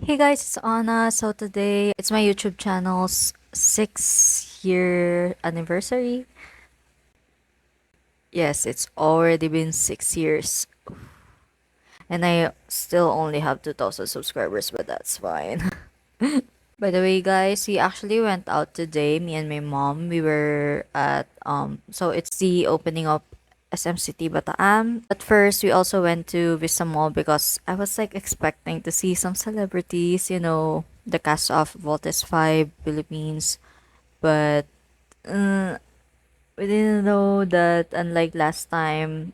Hey guys, it's Anna. So today it's my YouTube channel's 6 year anniversary. Yes, it's already been 6 years. And I still only have 2,000 subscribers, but that's fine. By the way, guys, we actually went out today, me and my mom. We were at so it's the opening of SM City Bataan. At first, we also went to Vista Mall because I was like expecting to see some celebrities, the cast of Voltes 5 Philippines, but uh, we didn't know that unlike last time,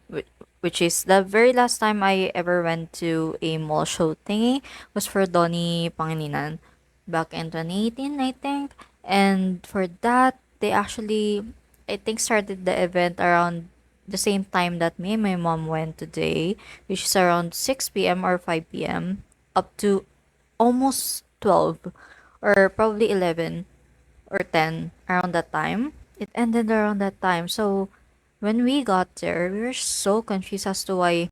which is the very last time I ever went to a mall show thingy was for Donny Pangilinan back in 2018, I think. And for that, they actually, I think, started the event around the same time that me and my mom went today, which is around 6 p.m. or 5 p.m. up to almost 12 or probably 11 or 10 around that time. It ended around that time. So when we got there, we were so confused as to why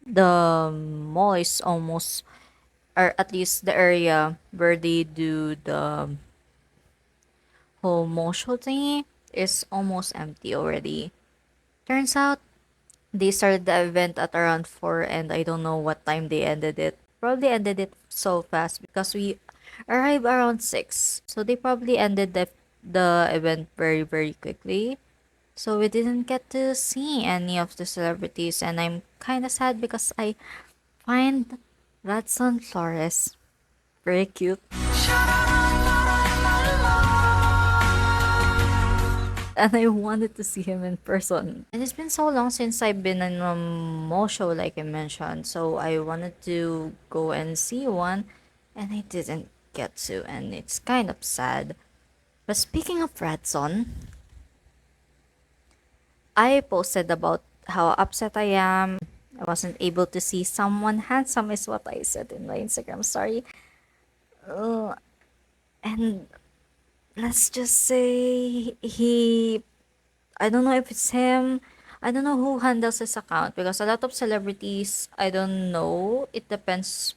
the mall is almost, or at least the area where they do the whole mall show thingy is almost empty already. Turns out they started the event at around 4 and I don't know what time they ended it. Probably ended it so fast because we arrived around 6. So they probably ended the event very very quickly. So we didn't get to see any of the celebrities and I'm kind of sad because I find Radson Flores very cute and I wanted to see him in person. And it's been so long since I've been in a mall show, like I mentioned. So I wanted to go and see one, and I didn't get to, and it's kind of sad. But speaking of Radson, I posted about how upset I am. I wasn't able to see someone handsome, is what I said in my Instagram story. Uh, and let's just say I don't know if it's him. I don't know who handles his account because a lot of celebrities, I don't know. It depends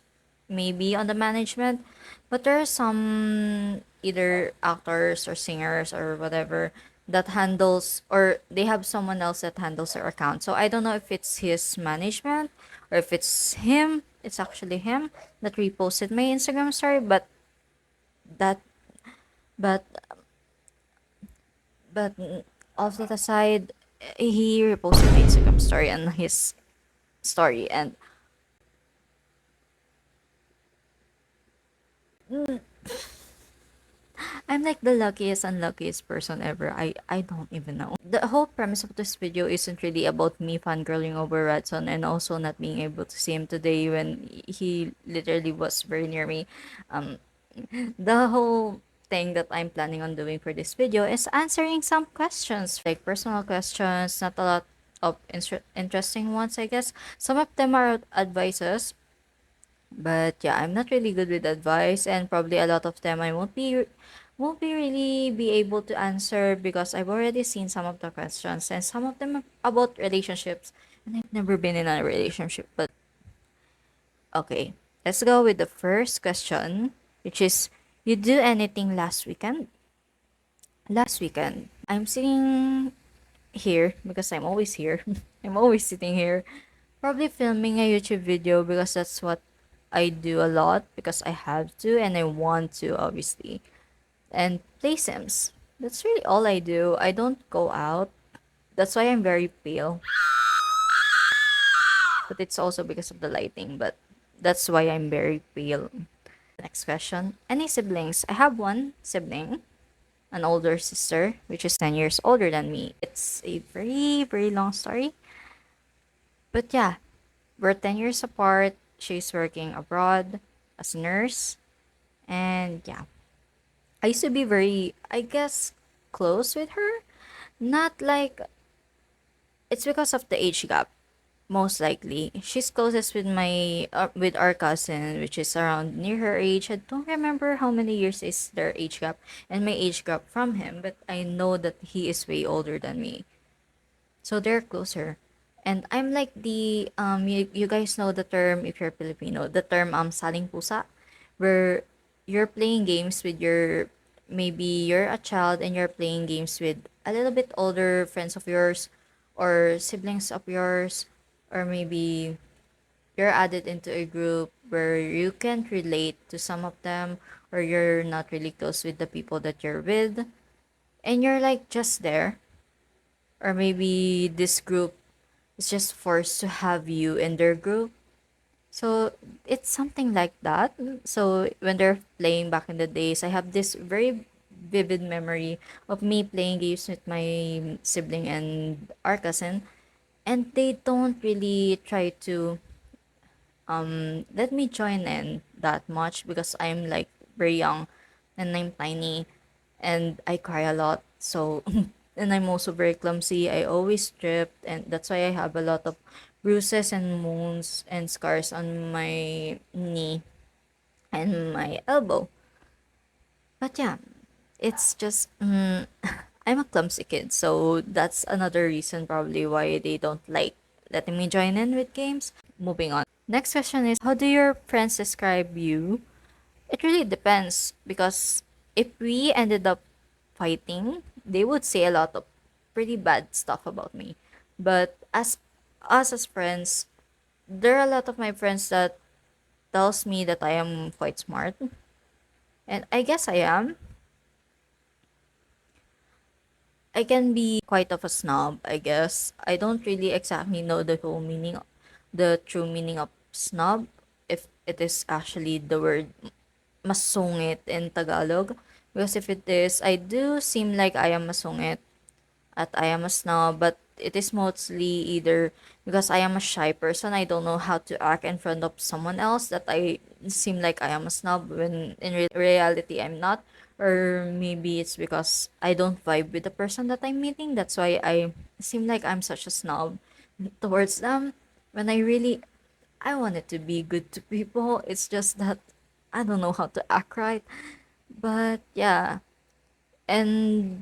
maybe on the management. But there are some either actors or singers or whatever that handles or they have someone else that handles their account. So I don't know if it's his management or if it's him. It's actually him that reposted my Instagram story, that but But off that aside, he reposted my Instagram story and his story, and mm, I'm like the luckiest, unluckiest person ever. I don't even know. The whole premise of this video isn't really about me fangirling over Radson and also not being able to see him today when he literally was very near me. Um, the whole thing that I'm planning on doing for this video is answering some questions, like personal questions, not a lot of interesting ones, I guess. Some of them are advices, but yeah, I'm not really good with advice, and probably a lot of them I won't be really be able to answer because I've already seen some of the questions and some of them are about relationships, and I've never been in a relationship. But okay, let's go with the first question, which is, you do anything last weekend? Last weekend, I'm sitting here because I'm always here. I'm always sitting here, probably filming a YouTube video because that's what I do a lot because I have to and I want to, obviously. And play Sims. That's really all I do. I don't go out. That's why I'm very pale. But it's also because of the lighting. But that's why I'm very pale. Next question. Any siblings? I have one sibling, an older sister, which is 10 years older than me. It's a very, very long story. But yeah, we're 10 years apart. She's working abroad as a nurse. And yeah, I used to be very, I guess, close with her. Not like, it's because of the age gap, most likely. She's closest with with our cousin, which is around near her age. I don't remember how many years is their age gap and my age gap from him, but I know that he is way older than me. So they're closer. And I'm like the you guys know the term, if you're Filipino, the term saling pusa, where you're playing games with your, maybe you're a child and you're playing games with a little bit older friends of yours or siblings of yours, or maybe you're added into a group where you can't relate to some of them, or you're not really close with the people that you're with, and you're like just there, or maybe this group is just forced to have you in their group. So it's something like that. So when they're playing back in the days, I have this very vivid memory of me playing games with my sibling and our cousin, and they don't really try to let me join in that much because I'm like very young and I'm tiny and I cry a lot. So and I'm also very clumsy. I always trip, and that's why I have a lot of bruises and wounds and scars on my knee and my elbow. But yeah, it's just I'm a clumsy kid, so that's another reason probably why they don't like letting me join in with games. Moving on. Next question is, how do your friends describe you? It really depends because if we ended up fighting, they would say a lot of pretty bad stuff about me. But as us as friends, there are a lot of my friends that tells me that I am quite smart, and I guess I am. I can be quite of a snob, I guess. I don't really exactly know the whole meaning, the true meaning of snob, if it is actually the word masungit in Tagalog. Because if it is, I do seem like I am masungit at I am a snob, but it is mostly either because I am a shy person, I don't know how to act in front of someone else, that I seem like I am a snob when in reality I'm not. Or maybe it's because I don't vibe with the person that I'm meeting. That's why I seem like I'm such a snob towards them. When I wanted to be good to people. It's just that I don't know how to act right. But yeah, and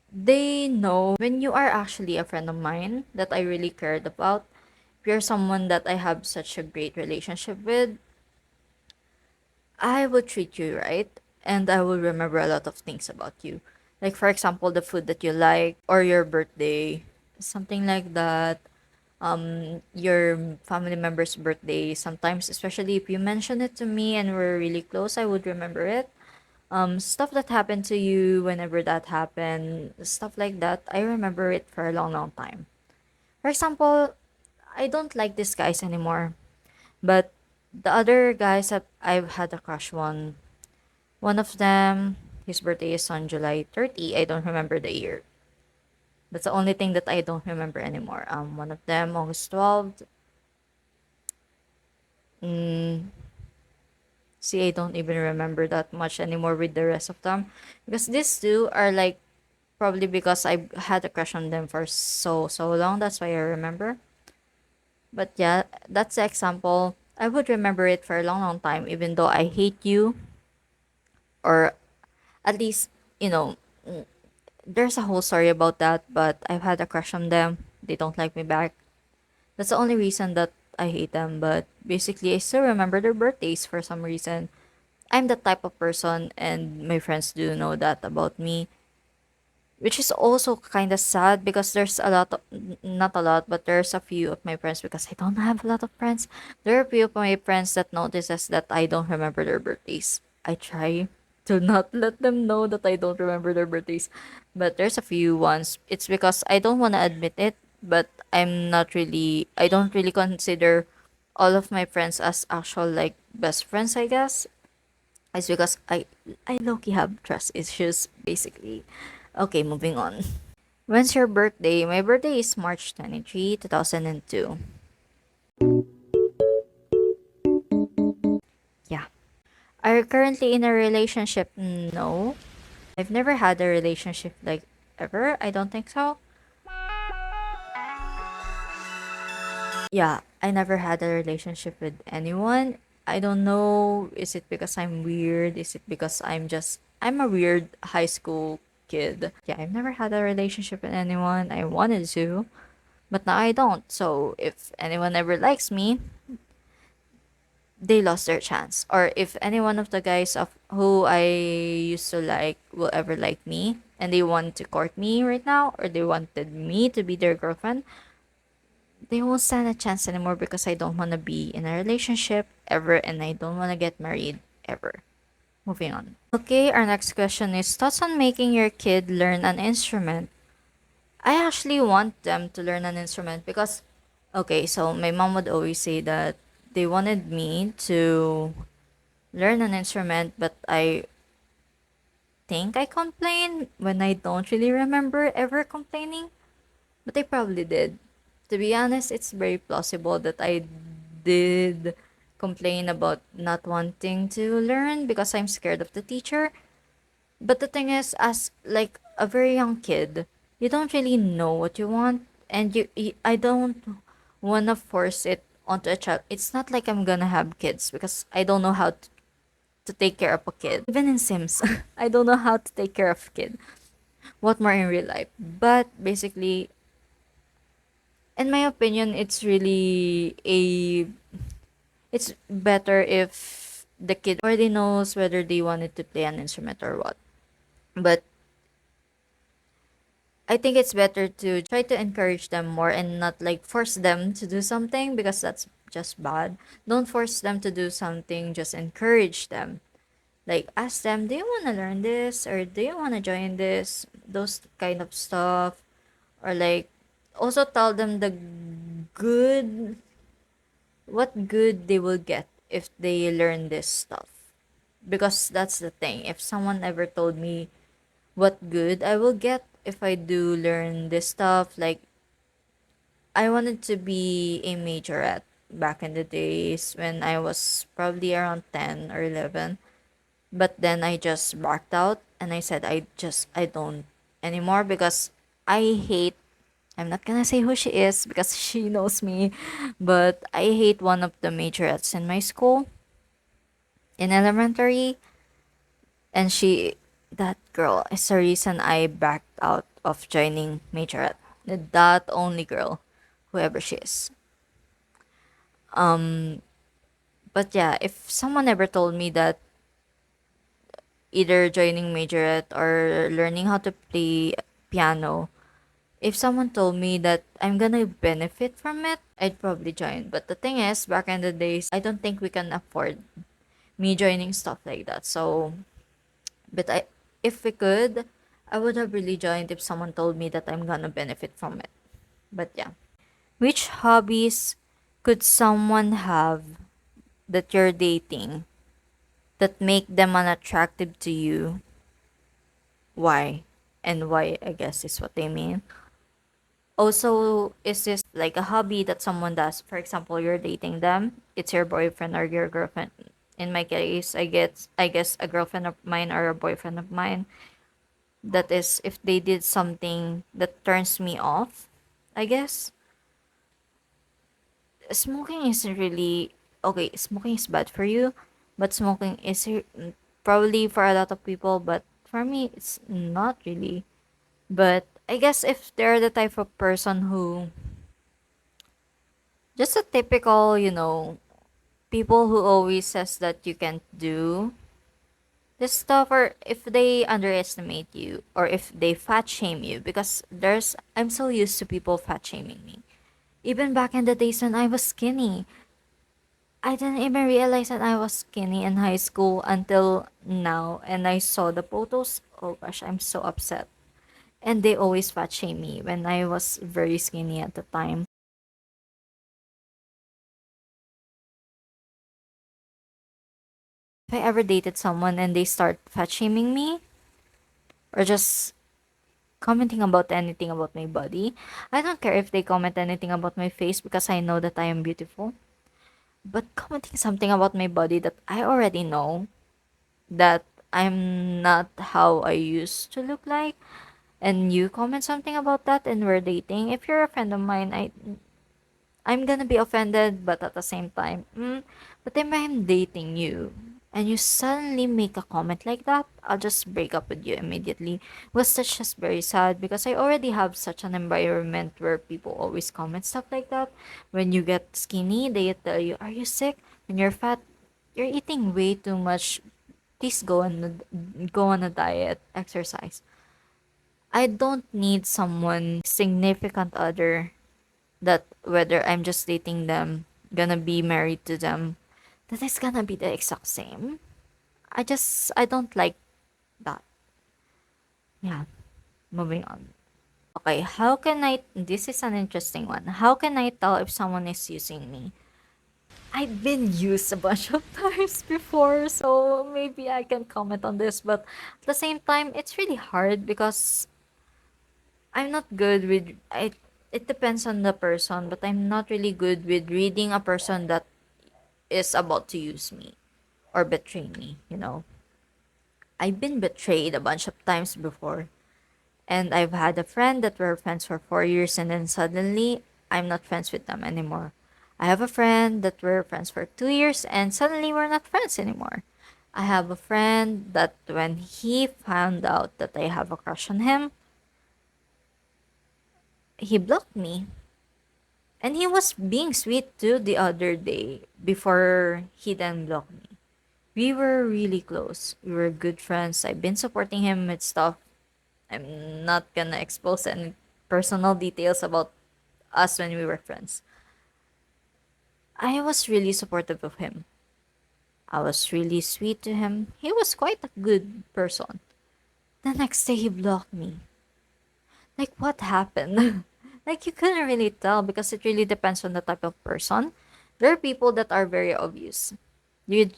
they know when you are actually a friend of mine that I really cared about. If you're someone that I have such a great relationship with, I will treat you right and I will remember a lot of things about you. Like, for example, the food that you like or your birthday, something like that. Your family member's birthday, sometimes, especially if you mention it to me and we're really close, I would remember it. Stuff that happened to you whenever that happened, stuff like that, I remember it for a long, long time. For example, I don't like these guys anymore, but the other guys that I've had a crush on, one of them, his birthday is on July 30. I don't remember the year. That's the only thing that I don't remember anymore. One of them, August 12th. Mm, See, I don't even remember that much anymore with the rest of them. Because these two are like, probably because I had a crush on them for so long. That's why I remember. But yeah, that's the example. I would remember it for a long, long time, even though I hate you, or at least, you know, there's a whole story about that, but I've had a crush on them. They don't like me back. That's the only reason that I hate them, but basically, I still remember their birthdays for some reason. I'm the type of person, and my friends do know that about me, which is also kind of sad because there's a lot of, not a lot, but there's a few of my friends, because I don't have a lot of friends. There are a few of my friends that notices that I don't remember their birthdays. I try to not let them know that I don't remember their birthdays, but there's a few ones. It's because I don't want to admit it, but I don't really consider all of my friends as actual like best friends, I guess. It's because I low-key have trust issues, basically. Okay, moving on. When's your birthday? My birthday is March 23, 2002. Yeah. Are you currently in a relationship? No. I've never had a relationship like ever. I don't think so. Yeah, I never had a relationship with anyone. I don't know. Is it because I'm weird? Is it because I'm a weird high school kid? Yeah, I've never had a relationship with anyone. I wanted to. But now I don't. So if anyone ever likes me, they lost their chance. Or if any one of the guys of who I used to like will ever like me and they want to court me right now, or they wanted me to be their girlfriend, they won't stand a chance anymore because I don't want to be in a relationship ever and I don't want to get married ever. Moving on. Okay, our next question is thoughts on making your kid learn an instrument. I actually want them to learn an instrument because, okay, so my mom would always say that they wanted me to learn an instrument, but I think I complain when I don't really remember ever complaining. But I probably did. To be honest, it's very plausible that I did complain about not wanting to learn because I'm scared of the teacher. But the thing is, as like a very young kid, you don't really know what you want, and I don't wanna force it onto a child. It's not like I'm gonna have kids because I don't know how to take care of a kid. Even in Sims, I don't know how to take care of a kid. What more in real life? But basically, in my opinion, it's better if the kid already knows whether they wanted to play an instrument or what. But I think it's better to try to encourage them more and not like force them to do something because that's just bad. Don't force them to do something, just encourage them. Like ask them, do you want to learn this or do you want to join this? Those kind of stuff. Or like also tell them the good what good they will get if they learn this stuff. Because that's the thing. If someone ever told me what good I will get if I do learn this stuff, like I wanted to be a majorette back in the days when I was probably around 10 or 11. But then I just backed out and I said I don't anymore because I hate I'm not gonna say who she is because she knows me, but I hate one of the majorettes in my school in elementary, and that girl is the reason I backed out of joining majorette. That only girl, whoever she is. But yeah, if someone ever told me that either joining majorette or learning how to play piano, if someone told me that I'm gonna benefit from it, I'd probably join. But the thing is, back in the days, I don't think we can afford me joining stuff like that. So, but if we could, I would have really joined if someone told me that I'm gonna benefit from it. But yeah. Which hobbies could someone have that you're dating that make them unattractive to you? Why? And why, I guess, is what they mean. Also, is this like a hobby that someone does? For example, you're dating them, it's your boyfriend or your girlfriend. In my case, I guess a girlfriend of mine or a boyfriend of mine. That is if they did something that turns me off, I guess. Smoking isn't really okay, smoking is bad for you, but smoking is probably for a lot of people, but for me it's not really. But I guess if they're the type of person who just a typical, people who always says that you can't do this stuff, or if they underestimate you or if they fat shame you, because I'm so used to people fat shaming me. Even back in the days when I was skinny, I didn't even realize that I was skinny in high school until now, and I saw the photos. Oh gosh, I'm so upset. And they always fat shame me when I was very skinny at the time. If I ever dated someone and they start fat shaming me or just commenting about anything about my body, I don't care if they comment anything about my face because I know that I am beautiful. But commenting something about my body that I already know that I'm not how I used to look like, and you comment something about that and we're dating, if you're a friend of mine, I'm gonna be offended, but at the same time, but then I'm dating you. and you suddenly make a comment like that, I'll just break up with you immediately. Was that's just very sad because I already have such an environment where people always comment stuff like that. When you get skinny, they tell you, "Are you sick?" When you're fat, you're eating way too much. Please go on a diet, exercise. I don't need someone significant other that whether I'm just dating them, gonna be married to them, that is gonna be the exact same. I don't like that. Yeah, moving on. Okay, how can I this is an interesting one. How can I tell if someone is using me? I've been used a bunch of times before, so maybe I can comment on this, but at the same time it's really hard because I'm not good with it depends on the person, but I'm not really good with reading a person that is about to use me or betray me, you know. I've been betrayed a bunch of times before. And I've had a friend that we're friends for 4 years and then suddenly I'm not friends with them anymore. I have a friend that we're friends for 2 years and suddenly we're not friends anymore. I have a friend that when he found out that I have a crush on him, he blocked me. And he was being sweet too the other day before he then blocked me. We were really close. We were good friends. I've been supporting him with stuff. I'm not gonna expose any personal details about us when we were friends. I was really supportive of him. I was really sweet to him. He was quite a good person. The next day he blocked me. Like what happened? Like you couldn't really tell because it really depends on the type of person. There are people that are very obvious. You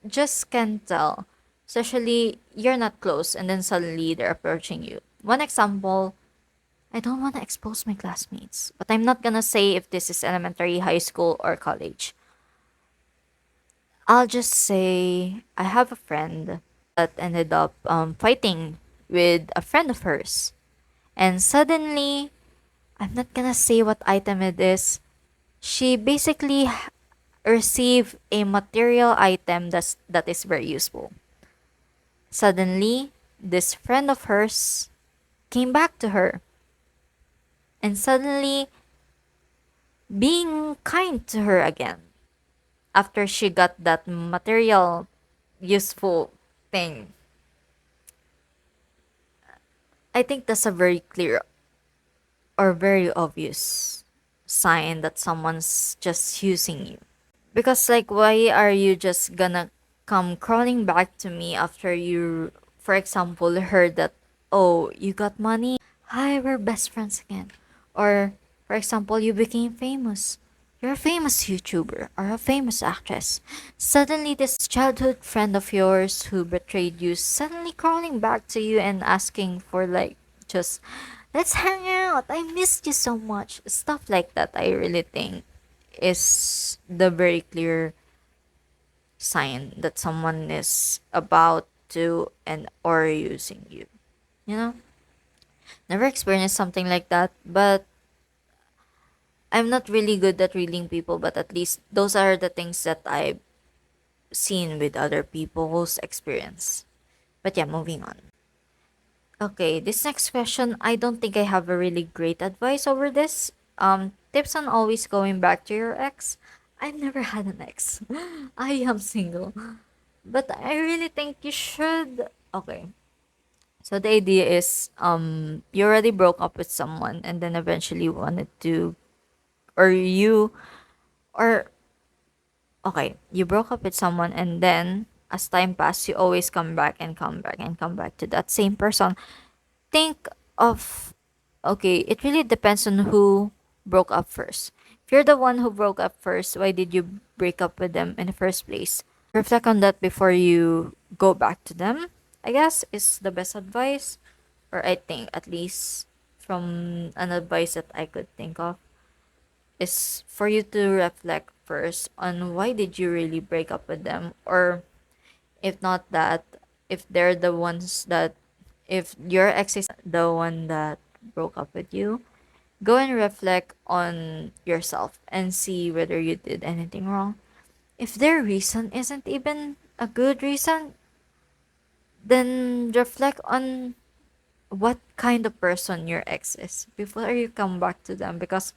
just can't tell. Especially you're not close and then suddenly they're approaching you. One example, I don't want to expose my classmates, but I'm not gonna say if this is elementary, high school, or college. I'll just say I have a friend that ended up fighting with a friend of hers. And suddenly, I'm not gonna say what item it is. She basically received a material item that is very useful. Suddenly, this friend of hers came back to her. And suddenly, being kind to her again after she got that material useful thing. I think that's a very clear or very obvious sign that someone's just using you. Because like why are you just gonna come crawling back to me after you for example heard that oh you got money? Hi, we're best friends again. Or for example you became famous. You're a famous YouTuber or a famous actress. Suddenly this childhood friend of yours who betrayed you suddenly crawling back to you and asking for like just let's hang out. I missed you so much. Stuff like that I really think is the very clear sign that someone is about to and or using you. You know? Never experienced something like that, but I'm not really good at reading people, but at least those are the things that I've seen with other people's experience. But yeah, moving on. Okay, this next question, I don't think I have a really great advice over this. Tips on always going back to your ex. I've never had an ex. I am single. But I really think you should. Okay. So the idea is you already broke up with someone and then eventually wanted to or you or okay, you broke up with someone and then as time passed you always come back and come back and come back to that same person. Think of okay, it really depends on who broke up first. If you're the one who broke up first, why did you break up with them in the first place? Reflect on that before you go back to them, I guess is the best advice. Or I think at least from an advice that I could think of is for you to reflect first on why did you really break up with them or if not that if they're the ones that if your ex is the one that broke up with you, go and reflect on yourself and see whether you did anything wrong. If their reason isn't even a good reason, then reflect on what kind of person your ex is before you come back to them. Because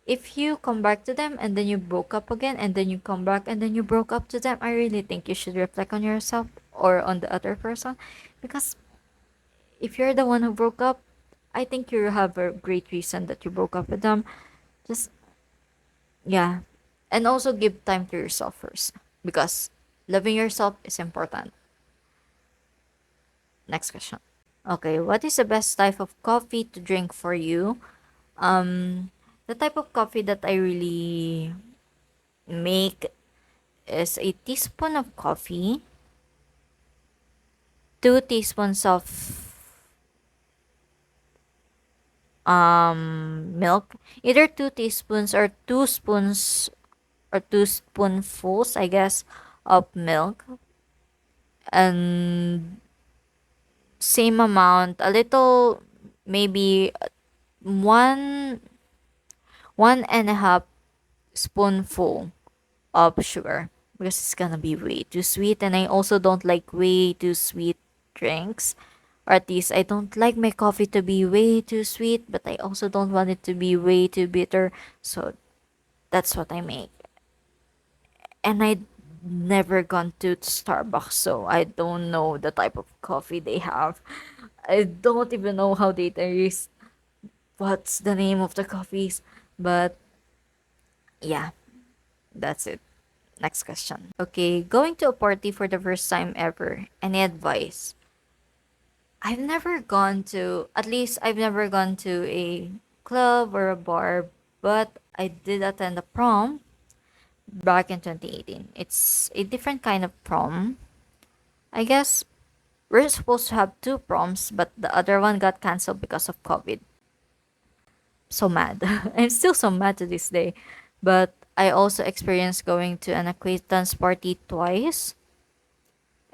if you come back to them and then you broke up again and then you come back and then you broke up to them, I really think you should reflect on yourself or on the other person. Because if you're the one who broke up, I think you have a great reason that you broke up with them. Just, yeah. And also give time to yourself first. Because loving yourself is important. Next question. Okay, what is the best type of coffee to drink for you? The type of coffee that I really make is a teaspoon of coffee, 2 teaspoons of milk, either 2 teaspoons or 2 spoons or 2 spoonfuls, I guess, of milk, and same amount, a little, maybe one 1.5 spoonful of sugar, because it's gonna be way too sweet, and I also don't like way too sweet drinks. Or at least I don't like my coffee to be way too sweet, but I also don't want it to be way too bitter. So that's what I make. And I never gone to Starbucks, so I don't know the type of coffee they have. I don't even know how they taste. What's the name of the coffees? But yeah, that's it. Next question. Okay, going to a party for the first time ever. Any advice? I've never gone to, at least I've never gone to a club or a bar, but I did attend a prom back in 2018. It's a different kind of prom. I guess we're supposed to have two proms, but the other one got canceled because of COVID. So mad. I'm still so mad to this day. But I also experienced going to an acquaintance party twice.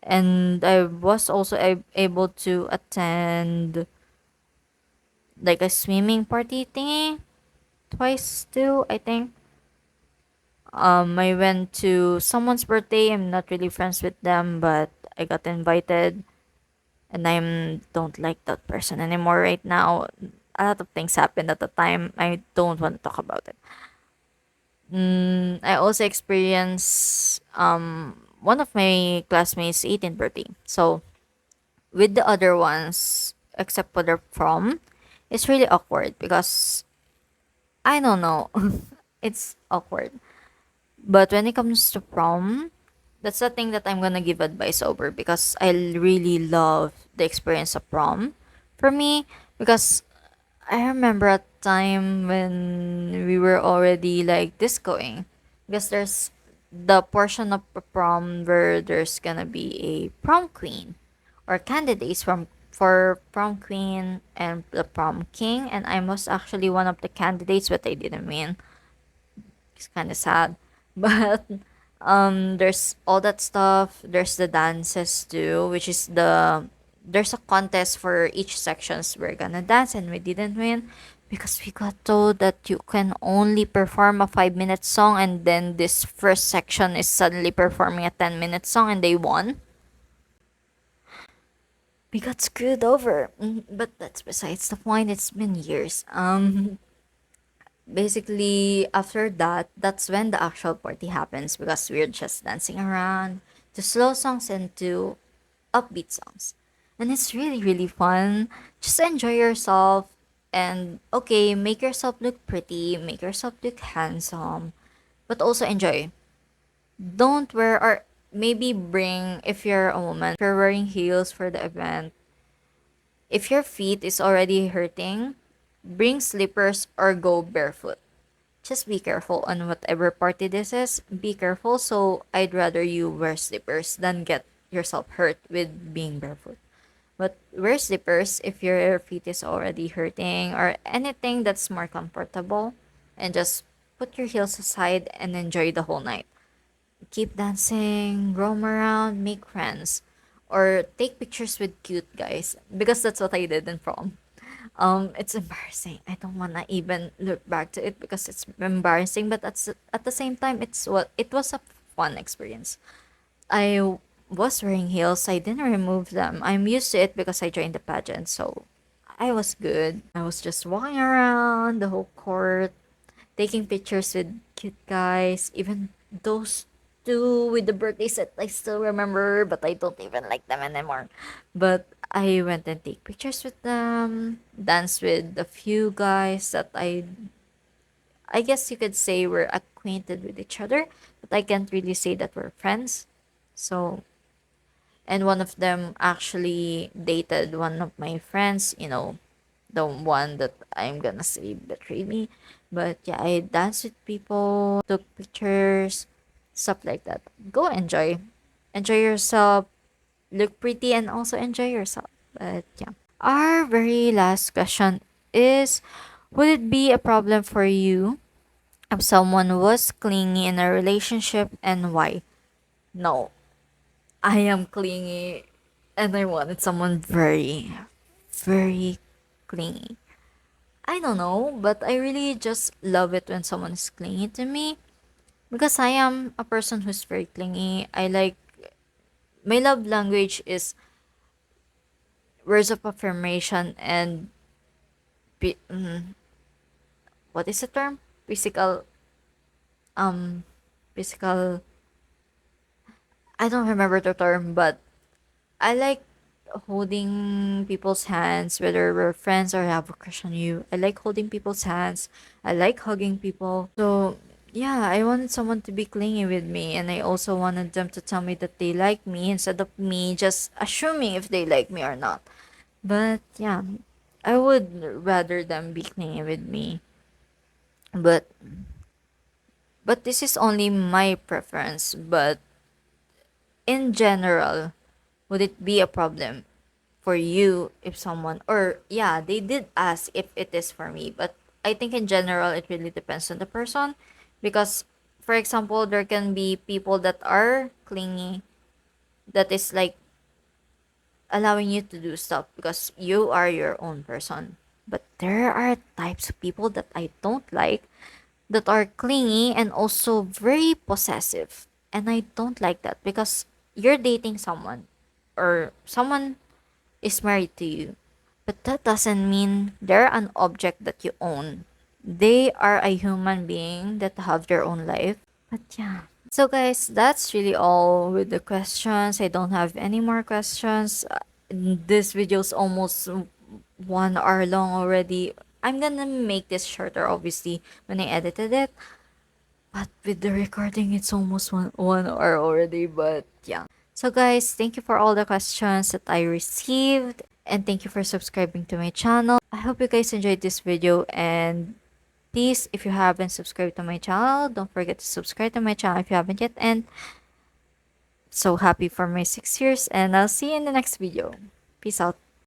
And I was also able to attend like a swimming party thingy twice too, I think. I went to someone's birthday. I'm not really friends with them, but I got invited, and I don't like that person anymore right now. A lot of things happened at the time. I don't want to talk about it. I also experienced one of my classmates' 18th birthday. So with the other ones, except for the prom, it's really awkward because I don't know. It's awkward. But when it comes to prom, that's the thing that I'm gonna give advice over, because I really love the experience of prom for me. Because I remember a time when we were already like discoing, because there's the portion of the prom where there's gonna be a prom queen or candidates from for prom queen and the prom king, and I was actually one of the candidates, but I didn't win. It's kind of sad. But there's all that stuff. There's the dances too, which is there's a contest for each sections we're gonna dance, and we didn't win because we got told that you can only perform a 5-minute song, and then this first section is suddenly performing a 10-minute song, and they won. We got screwed over. But that's besides the point. It's been years. Basically after that, that's when the actual party happens, because we're just dancing around to slow songs and to upbeat songs, and it's really really fun. Just enjoy yourself, and okay, make yourself look pretty, make yourself look handsome, but also enjoy. Don't wear, or maybe bring, if you're a woman, if you're wearing heels for the event, if your feet is already hurting, bring slippers or go barefoot. Just be careful on whatever party this is. Be careful. So I'd rather you wear slippers than get yourself hurt with being barefoot. But wear slippers if your feet is already hurting or anything that's more comfortable, and just put your heels aside and enjoy the whole night. Keep dancing, roam around, make friends, or take pictures with cute guys, because that's what I did in prom. It's embarrassing. I don't wanna even look back to it because it's embarrassing, but at the same time, it was a fun experience. I was wearing heels. I didn't remove them. I'm used to it because I joined the pageant, so I was good. I was just walking around the whole court, taking pictures with cute guys, even those two with the birthday set I still remember, but I don't even like them anymore. But I went and take pictures with them, danced with a few guys that I guess you could say we're acquainted with each other, but I can't really say that we're friends. So, and one of them actually dated one of my friends, the one that I'm gonna say betrayed me. But yeah, I danced with people, took pictures, stuff like that. Go enjoy. Enjoy yourself, look pretty, and also enjoy yourself. But yeah. Our very last question is, would it be a problem for you if someone was clingy in a relationship, and why? No, I am clingy and I wanted someone very, very clingy. I don't know, but I really just love it when someone is clingy to me because I am a person who's very clingy. I like my love language is words of affirmation and pi- mm, what is the term? Physical um physical I don't remember the term, but I like holding people's hands, whether we're friends or have a crush on you. I like holding people's hands. I like hugging people. So, yeah, I wanted someone to be clingy with me, and I also wanted them to tell me that they like me instead of me just assuming if they like me or not. But, yeah, I would rather them be clingy with me. But this is only my preference, but in general, would it be a problem for you if someone, or yeah, they did ask if it is for me, but I think in general it really depends on the person, because for example there can be people that are clingy, that is like allowing you to do stuff because you are your own person, but there are types of people that I don't like, that are clingy and also very possessive, and I don't like that because you're dating someone, or someone is married to you. But that doesn't mean they're an object that you own. They are a human being that have their own life. But yeah. So guys, that's really all with the questions. I don't have any more questions. This video is almost 1 hour long already. I'm gonna make this shorter obviously when I edited it. But with the recording, it's almost one hour already. But yeah. So guys, thank you for all the questions that I received, and thank you for subscribing to my channel. I hope you guys enjoyed this video, and please, if you haven't subscribed to my channel, don't forget to subscribe to my channel if you haven't yet. And so happy for my 6 years, and I'll see you in the next video. Peace out.